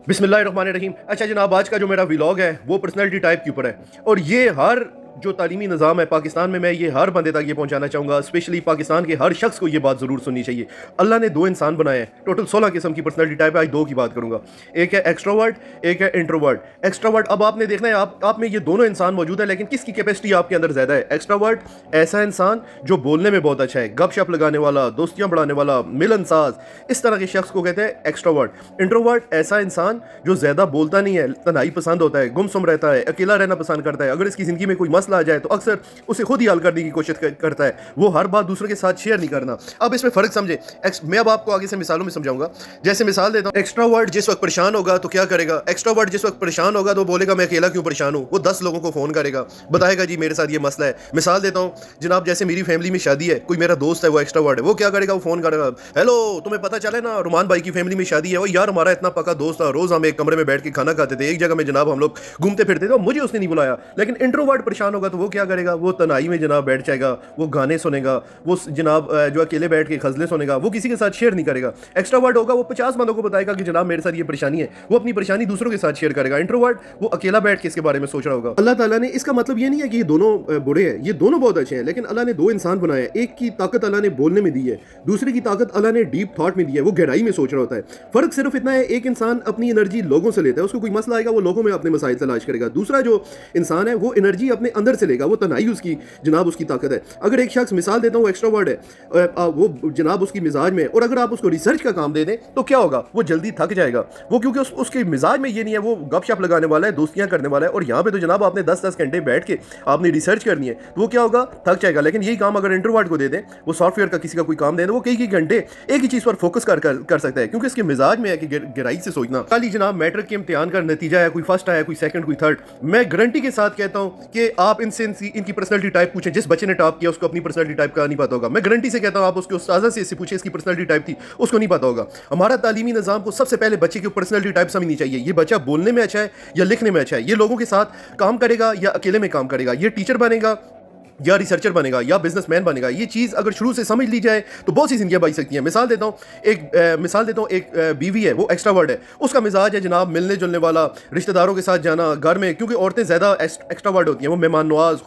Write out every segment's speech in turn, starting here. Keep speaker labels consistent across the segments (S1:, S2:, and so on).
S1: बिस्मिल्लाहिर्रहमानिर्रहीम। अच्छा जनाब, आज का जो मेरा व्लॉग है वो पर्सनैलिटी टाइप के ऊपर है और ये हर जो तालीमी निज़ाम है पाकिस्तान में, मैं ये हर बंदे तक ये पहुंचाना चाहूँगा। स्पेशली पाकिस्तान के हर शख्स को ये बात ज़रूर सुननी चाहिए। अल्लाह ने दो इंसान बनाए हैं, टोटल 16 किस्म की पर्सनैलिटी टाइप है। आज दो की बात करूँगा, एक है एक्सट्रोवर्ट, एक है इंट्रोवर्ट। एक्सट्रोवर्ट, अब आपने देखना है आप में ये दोनों इंसान मौजूद है, लेकिन किसकी कैपेसिटी आपके अंदर ज़्यादा है। एक्सट्रोवर्ट ऐसा इंसान जो बोलने में बहुत अच्छा है, गपशप लगाने वाला, दोस्तियाँ बढ़ाने वाला, मिलनसाज, इस तरह के शख्स को कहते हैं एक्सट्रोवर्ट। इंट्रोवर्ट ऐसा इंसान जो ज़्यादा बोलता नहीं है, तन्हाई पसंद होता है, गुमसुम रहता है, अकेला रहना पसंद करता है। अगर इसकी ज़िंदगी में कोई मसला आ जाए तो अक्सर उसे खुद ही हल करने की कोशिश करता है, वो हर बात दूसरों के साथ शेयर नहीं करना। अब इसमें फ़र्क समझे। मैं अब आपको आगे से मिसालों में समझाऊंगा। जैसे मिसाल देता हूँ, एक्स्ट्रावर्ट जिस वक्त परेशान होगा तो क्या करेगा। एक्स्ट्रावर्ट जिस वक्त परेशान होगा तो बोलेगा मैं अकेला क्यों परेशान हूँ। वो 10 लोगों को फ़ोन करेगा, बताएगा जी मेरे साथ ये मसला है। मिसाल देता हूँ जनाब, जैसे मेरी फैमिली में शादी है, कोई मेरा दोस्त है वो एक्स्ट्रावर्ट है, वो क्या करेगा, वो फ़ोन करेगा, हेलो तुम्हें पता चले ना रुमान भाई की फैमिली में शादी है। वो यार हमारा इतना पक्का दोस्त था, रोज़ हम एक कमरे में बैठ के खाना खाते थे, एक जगह में जनाब हम लोग घूमते फिरते थे, मुझे उसने नहीं बुलाया। लेकिन इंट्रोवर्ट परेशान होगा तो वो क्या करेगा, वो तन्हाई में जनाब बैठ जाएगा, वो गाने सुनेगा, वो जनाब जो अकेले बैठ के खजले सुनेगा, वो किसी के साथ शेयर नहीं करेगा। एक्स्ट्रावर्ट होगा वो 50 बंदों को बताएगा कि जनाब मेरे साथ ये परेशानी है, वो अपनी परेशानी दूसरों के साथ शेयर करेगा। इंट्रोवर्ट वो अकेला बैठ के इसके बारे में सोच रहा होगा। अल्लाह ताला ने, इसका मतलब ये नहीं है कि ये दोनों बुरे हैं, ये दोनों बहुत अच्छे हैं, लेकिन अल्लाह ने दो इंसान बनाए हैं। एक की ताकत अल्लाह ने बोलने में दी है, दूसरे की ताकत अल्लाह ने डीप थॉट में दी है, वो गहराई में सोच रहा होता है। फर्क सिर्फ इतना है, एक इंसान अपनी एनर्जी लोगों से लेता है, उसको कोई मसला आएगा वो लोगों में अपने मसाइल तलाश करेगा। दूसरा जो इंसान है वो एनर्जी अपने अंदर से लेगा, वो तन्हाई उसकी जनाब उसकी ताकत है। अगर एक शख्स, मिसाल देता हूँ, एक्स्ट्रोवर्ट है, वो जनाब उसकी मिजाज में, और अगर आप उसको रिसर्च का काम दे दें तो क्या होगा, वो जल्दी थक जाएगा। वो क्योंकि उसके मिजाज में ये नहीं है, वो गपशप लगाने वाला है, दोस्तियां करने वाला है। और यहाँ पे तो जनाब आपने 10-10 घंटे बैठ के आपने रिसर्च करनी है, तो वो क्या होगा, थक जाएगा। लेकिन यही काम अगर इंट्रोवर्ट को दे दें, वो सॉफ्टवेयर का किसी का कोई काम दे दें, वो कई घंटे एक ही चीज़ पर फोकस कर सकता है, क्योंकि इसके मिजाज में है कि गहराई से सोचना। खाली जनाब मैट्रिक के इम्तिहान का नतीजा है, कोई फर्स्ट आया, कोई सेकंड, कोई थर्ड, मैं गारंटी के साथ कहता हूँ कि आप इनसे इनकी पर्सनैलिटी टाइप पूछें। जिस बच्चे ने टॉप किया उसको अपनी पर्सनैलिटी टाइप का नहीं पता होगा। मैं गारंटी से कहता हूँ, आप उसके उस्ताद से इससे पूछे इसकी पर्सनैलिटी टाइप थी, उसको नहीं पता होगा। हमारा तालीमी निज़ाम को सबसे पहले बच्चे की पर्सनैलिटी टाइप समझनी चाहिए। ये बच्चा बोलने में अच्छा है या लिखने में अच्छा है, ये लोगों के साथ काम करेगा या अकेले में काम करेगा, ये टीचर बनेगा या रिसर्चर बनेगा या बिजनेसमैन बनेगा। ये चीज़ अगर शुरू से समझ ली जाए तो बहुत सी जिंदगियां बच सकती हैं। मिसाल देता हूँ, एक बीवी है, वो एक्स्ट्रावर्ट है, उसका मिजाज है जनाब मिलने जुलने वाला, रिश्तेदारों के साथ जाना, घर में, क्योंकि औरतें ज़्यादा एक्स्ट्रावर्ट होती हैं, वो मेहमान नवाज,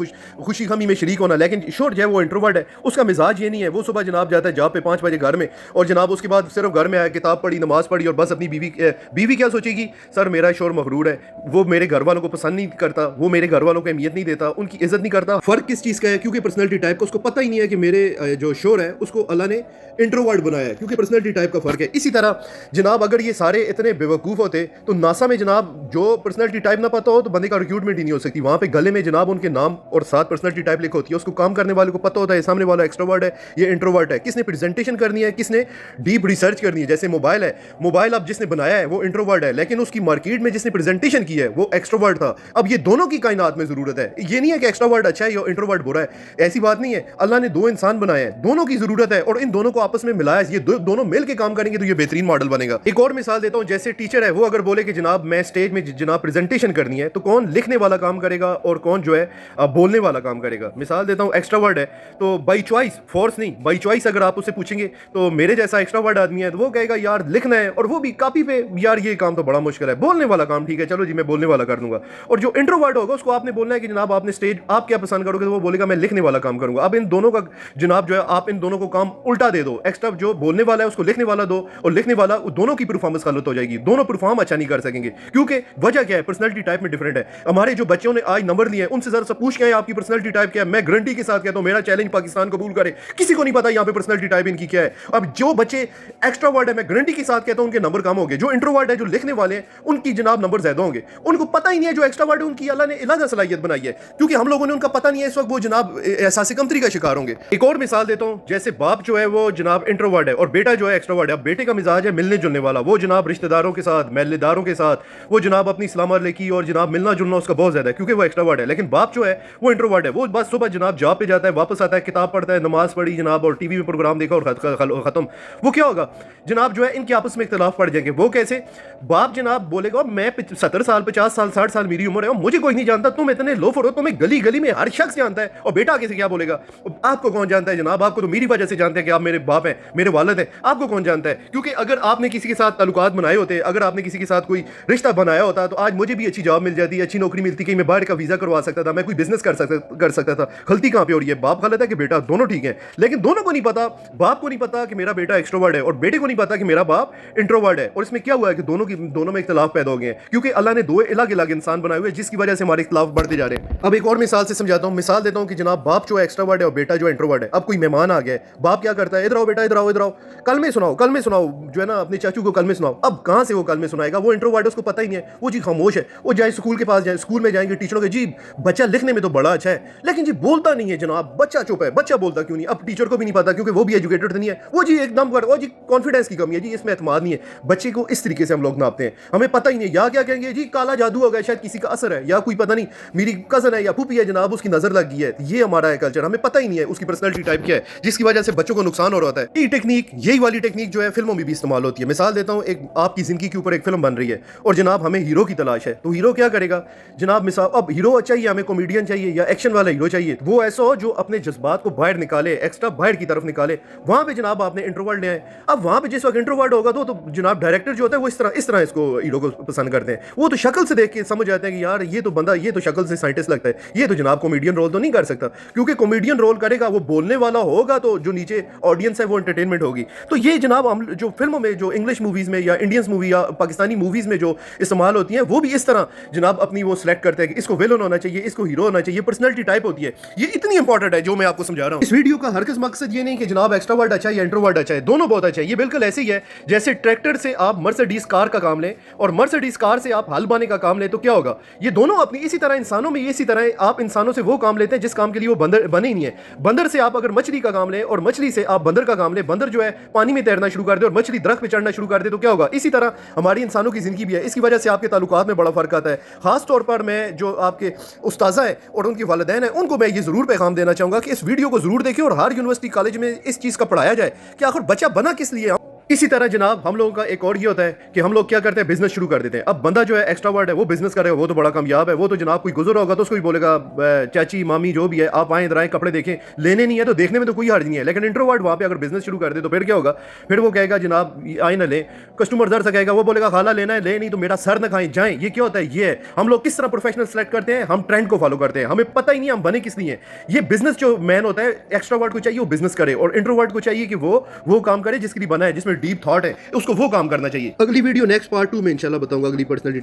S1: खुशी गमी में शरीक होना। लेकिन शोर जो है वो इंट्रोवर्ट है, उसका मिजाज ये नहीं है। वो सुबह जनाब जाता है जॉब पे 5 बजे घर में, और जनाब उसके बाद सिर्फ घर में आया, किताब पढ़ी, नमाज पढ़ी, और बस अपनी बीवी क्या सोचेगी, सर मेरा शोर मगरूर है, वो मेरे घर वालों को पसंद नहीं करता, वो मेरे घर वालों को अहमियत नहीं देता, उनकी इज्जत नहीं करता। फ़र्क किस चीज़ का है, क्योंकि पर्सनैलिटी टाइप को उसको पता ही नहीं है कि मेरे जो शोर है उसको अल्लाह ने इंट्रोवर्ट बनाया है, क्योंकि पर्सनैलिटी टाइप का फ़र्क है। इसी तरह जनाब अगर ये सारे इतने बेवकूफ़ होते तो नासा में जनाब जो पर्सनैलिटी टाइप ना पता हो तो बंदे का रिक्रूटमेंट ही नहीं हो सकती। वहाँ पे गले में जनाब उनके नाम और साथ पर्सनैलिटी टाइप लिखी होती है, उसको काम करने वाले को पता होता है सामने वाला एक्स्ट्रोवर्ट है, ये इंट्रोवर्ट है। किसने प्रेजेंटेशन करनी है, किसने डीप रिसर्च करनी है। जैसे मोबाइल है, मोबाइल अब जिसने बनाया है वो इंट्रोवर्ट है, लेकिन उसकी मार्केट में जिसने प्रेजेंटेशन की है वो एक्स्ट्रोवर्ट था। अब ये दोनों की कायनात में ज़रूरत है। ये नहीं है कि एक्स्ट्रोवर्ट अच्छा है या इंट्रोवर्ट बुरा है, ऐसी बात नहीं है। अल्लाह ने दो इंसान बनाए हैं, दोनों की ज़रूरत है, और इन दोनों को आपस में मिलाया, ये दोनों मिल के काम करेंगे तो ये बेहतरीन मॉडल बनेगा। एक और मिसाल देता हूँ, जैसे टीचर है, वो अगर बोले कि जनाब मैं स्टेज में जनाब प्रेजेंटेशन करनी है, तो कौन लिखने वाला काम करेगा और कौन जो है बोलने वाला काम करेगा। मिसाल देता हूँ, एक्स्ट्रावर्ट है तो बाई चॉइस, फोर्स नहीं, बाई चॉइस अगर आप उससे पूछेंगे तो मेरे जैसा एक्स्ट्रावर्ट आदमी है तो वो कहेगा यार लिखना है, और वो भी कॉपी पे, यार ये काम तो बड़ा मुश्किल है, बोलने वाला काम ठीक है, चलो जी मैं बोलने वाला कर दूंगा। और जो इंट्रोवर्ट होगा उसको आपने बोलना है कि जनाब आपने स्टेज आप क्या पसंद करोगे, तो वो बोलेगा मैं लिखने वाला काम करूंगा। अब इन दोनों का जनाब जो है आप इन दोनों को काम उल्टा दे दो, एक्स्ट्रा जो बोलने वाला है उसको लिखने वाला दो, और लिखने वाला, दोनों की परफॉर्मेंस गलत हो जाएगी, दोनों परफॉर्म अच्छा नहीं कर सकेंगे। क्योंकि वजह क्या है, पर्सनैलिटी टाइप में डिफरेंट है। हमारे जो बच्चों ने आज नंबर लिए उनसे जरा सा पूछ के आपकी पर्सनैलिटी टाइप क्या है। मैं गारंटी के साथ कहता हूं, मेरा चैलेंज पाकिस्तान कबूल करे, किसी को नहीं पता यहाँ पे पर्सनैलिटी टाइप इनकी क्या है। अब जो बच्चे एक्स्ट्रावर्ट है, मैं गारंटी के साथ कहता हूं उनके नंबर कम होंगे। जो इंट्रोवर्ट है, जो लिखने वाले हैं, उनकी जनाब नंबर ज्यादा होंगे। उनको पता ही नहीं है, जो एक्स्ट्रावर्ट है उनकी अल्लाह ने इलाजा सलाहियत बनाई है, क्योंकि हम लोगों ने उनका पता नहीं है, इस वक्त वो जनाब एहसास कमतरी का शिकार होंगे। एक और मिसाल देता हूं, जैसे बाप जो है वो जनाब इंट्रोवर्ट है और बेटा जो है एक्स्ट्रावर्ट है। अब बेटे का मिजाज है मिलने जुलने वाला, वो जनाब रिश्तेदारों के साथ, महल्लेदारों के साथ, वो जनाब अपनी सलाम अलैकी और जनाब मिलना जुलना उसका बहुत ज्यादा है, क्योंकि वो एक्स्ट्रावर्ट है। लेकिन बाप जो है वो इंट्रोवर्ट है, वो बस सुबह जनाब जॉब पे जाता है, वापस आता है, किताब पढ़ता है, नमाज पढ़ी जनाब, और टीवी में प्रोग्राम देखा और खत्म। वो क्या होगा जनाब, जो है इनके आपस में इख्तलाफ पड़ जाएंगे। वो कैसे, बाप जनाब बोलेगा मैं 70 साल 50 साल 60 साल मेरी उम्र है, मुझे कोई नहीं जानता, तुम इतने लोफर हो, तुम्हें गली गली में हर शख्स जानता है, और बेटा आगे से क्या बोलेगा, आपको कौन जानता है जनाब, आपको तो मेरी वजह से जानते हैं कि आप मेरे बाप हैं, मेरे वालिद हैं, आपको कौन जानता है। क्योंकि अगर आपने किसी के साथ ताल्लुकात बनाए होते, अगर आपने किसी के साथ कोई रिश्ता बनाया होता तो आज मुझे भी अच्छी जॉब मिल जाती, अच्छी नौकरी मिलती, कि मैं बाहर का वीज़ा करवा सकता था, मैं कोई बिजनेस कर सकता था। गलती कहाँ पे हो रही है, बाप गलत है कि बेटा, दोनों ठीक है। लेकिन दोनों को नहीं पता, बाप को नहीं पता कि मेरा बेटा एक्सट्रोवर्ट है और बेटे को नहीं पता कि मेरा बाप इंट्रोवर्ट है। और इसमें क्या हुआ है कि दोनों में इख्तलाफ पैदा हो गए हैं, क्योंकि अल्लाह ने दो अलग अलग इंसान बनाए हुए हैं, जिसकी वजह से हमारे इख्तलाफ बढ़ते जा रहे हैं। अब एक और मिसाल से समझाता हूँ, मिसाल देता हूँ कि जनाब बाप जो है एक्सट्रोवर्ट है और बेटा जो है इंट्रोवर्ट है। अब कोई मेहमान आ गया, बाप क्या करता है, इधर आओ बेटा, इधर आओ, इधर आओ, कल में सुनाओ जो है ना, अपने चाचू को कल में सुनाओ। अब कहाँ से वो कल में सुनाएगा, वो इंट्रोवर्ट है, उसको पता ही नहीं है, वो जी खामोश है। वो जाए स्कूल के पास जाए, स्कूल में जाएंगे, टीचरों के जी बच्चा लिखने में तो बड़ा अच्छा है, लेकिन जी बोलता नहीं है जनाब, बच्चा चुप है, बच्चा बोलता क्यों नहीं। अब टीचर को भी नहीं पता, क्योंकि वो भी एजुकेटेड नहीं है, वो जी एकदम वो जी कॉन्फिडेंस की कमी है जी, इसमें एतमाद नहीं है। बच्चे को इस तरीके से हम लोग नापते हैं, हमें पता ही नहीं, या क्या कहेंगे जी काला जादू हो गया, शायद किसी का असर है, या कोई पता नहीं मेरी कजन है या फूफी है जनाब, उसकी नजर लग गई है। ये हमारा है कल्चर, हमें पता ही नहीं है उसकी पर्सनैलिटी टाइप क्या है, जिसकी वजह से बच्चों को नुकसान हो रहा होता है। ये टेक्निक, यही वाली टेक्निक जो है फिल्मों में भी इस्तेमाल होती है। मिसाल देता हूँ, एक आपकी जिंदगी के ऊपर एक फिल्म बन रही है और जनाब हमें हीरो की तलाश है, तो हीरो क्या करेगा जनाब, मिसाल अब हीरो चाहिए हमें, कॉमेडियन चाहिए या एक्शन वाला हीरो चाहिए, वो ऐसा हो जो अपने जज्बात को बाहर निकाले, एक्स्ट्रा बाहर की तरफ निकाले। वहां पे जनाब आपने इंट्रोवर्ट ले आए। अब वहां पे जिस वक्त इंट्रोवर्ट होगा तो जनाब डायरेक्टर जो होता है वो इस तरह इसको हीरो को पसंद करते हैं। वो तो शक्ल से देख के समझ जाते हैं कि यार ये तो बंदा, ये तो शक्ल से साइंटिस्ट लगता है, ये तो जनाब कॉमेडियन रोल तो नहीं कर सकता। क्योंकि कॉमेडियन रोल करेगा, वो बोलने वाला होगा, तो जो नीचे ऑडियंस है वो एंटरटेनमेंट होगी। तो ये जनाब हम जो फिल्मों में, जो इंग्लिश मूवीज में या इंडियंस मूवी या पाकिस्तानी मूवीज में जो इस्तेमाल होती हैं, वो भी इस तरह जनाब अपनी वो सिलेक्ट करते हैं कि इसको विलन होना चाहिए, इसको हीरो होना चाहिए, पर्सनैलिटी टाइप होती है। ये इतनी इंपॉर्टेंट है जो मैं आपको समझा रहा हूँ। इस वीडियो का हरगिज़ मकसद ये नहीं कि जनाब एक्सट्रोवर्ट अच्छा है या इंट्रोवर्ट अच्छा है, दोनों बहुत अच्छा है। ये बिल्कुल ऐसे ही है जैसे ट्रैक्टर से आप मर्सिडीज कार का काम लें और मर्सिडीज कार से आप हल बाने का काम लें, तो क्या होगा, ये दोनों अपनी इसी तरह इंसानों में, इसी तरह आप इंसानों से वो काम लेते हैं जिस काम के लिए वो बंदर बने ही नहीं है। बंदर से आप अगर मछली का काम लें और मछली से आप बंदर का काम लें, बंदर जो है पानी में तैरना शुरू कर दे और मछली दरख्त पे चढ़ना शुरू कर दे, तो क्या होगा। इसी तरह हमारी इंसानों की जिंदगी भी है। इसकी वजह से आपके ताल्लुकात में बड़ा फर्क आता है। खास तौर पर मैं जो आपके उस्ताज़ा है और उनके वालिदैन हैं, उनको मैं ये जरूर पैगाम देना चाहूंगा कि इस वीडियो को जरूर देखें और हर यूनिवर्सिटी कॉलेज में इस चीज़ का पढ़ाया जाए कि आखिर बच्चा बना किस लिए। इसी तरह जनाब हम लोगों का एक और ये होता है कि हम लोग क्या करते हैं, बिजनेस शुरू कर देते हैं। अब बंदा जो है एक्स्ट्रावर्ट है, वो बिजनेस करेगा, वो तो बड़ा कामयाब है, वो तो जनाब कोई गुजर होगा तो उसको भी बोलेगा चाची मामी जो भी है आप आए इधर आए, कपड़े देखें, लेने नहीं है तो देखने में तो कोई हर्ज नहीं है। लेकिन इंट्रोवर्ट वहाँ पे अगर बिजनेस शुरू कर दे तो फिर क्या होगा, फिर वो कहेगा जनाब आए ना ले, कस्टमर दर से कहेगा, वो बोलेगा खाला लेना है ले, नहीं तो मेरा सर न खाएं जाएं। ये क्या होता है, ये है हम लोग किस तरह प्रोफेशनल सेलेक्ट करते हैं, हम ट्रेंड को फॉलो करते हैं, हमें पता ही नहीं हम बने किस लिए। ये बिजनेस जो मैन होता है, एक्स्ट्रावर्ट को चाहिए वो बिजनेस करे और इंट्रोवर्ट को चाहिए कि वो काम करे जिसके लिए बना है, जिसमें डीप थॉट है, उसको वो काम करना चाहिए। अगली वीडियो नेक्स्ट पार्ट 2 में इंशाल्लाह बताऊंगा अगली पर्सनैलिटी।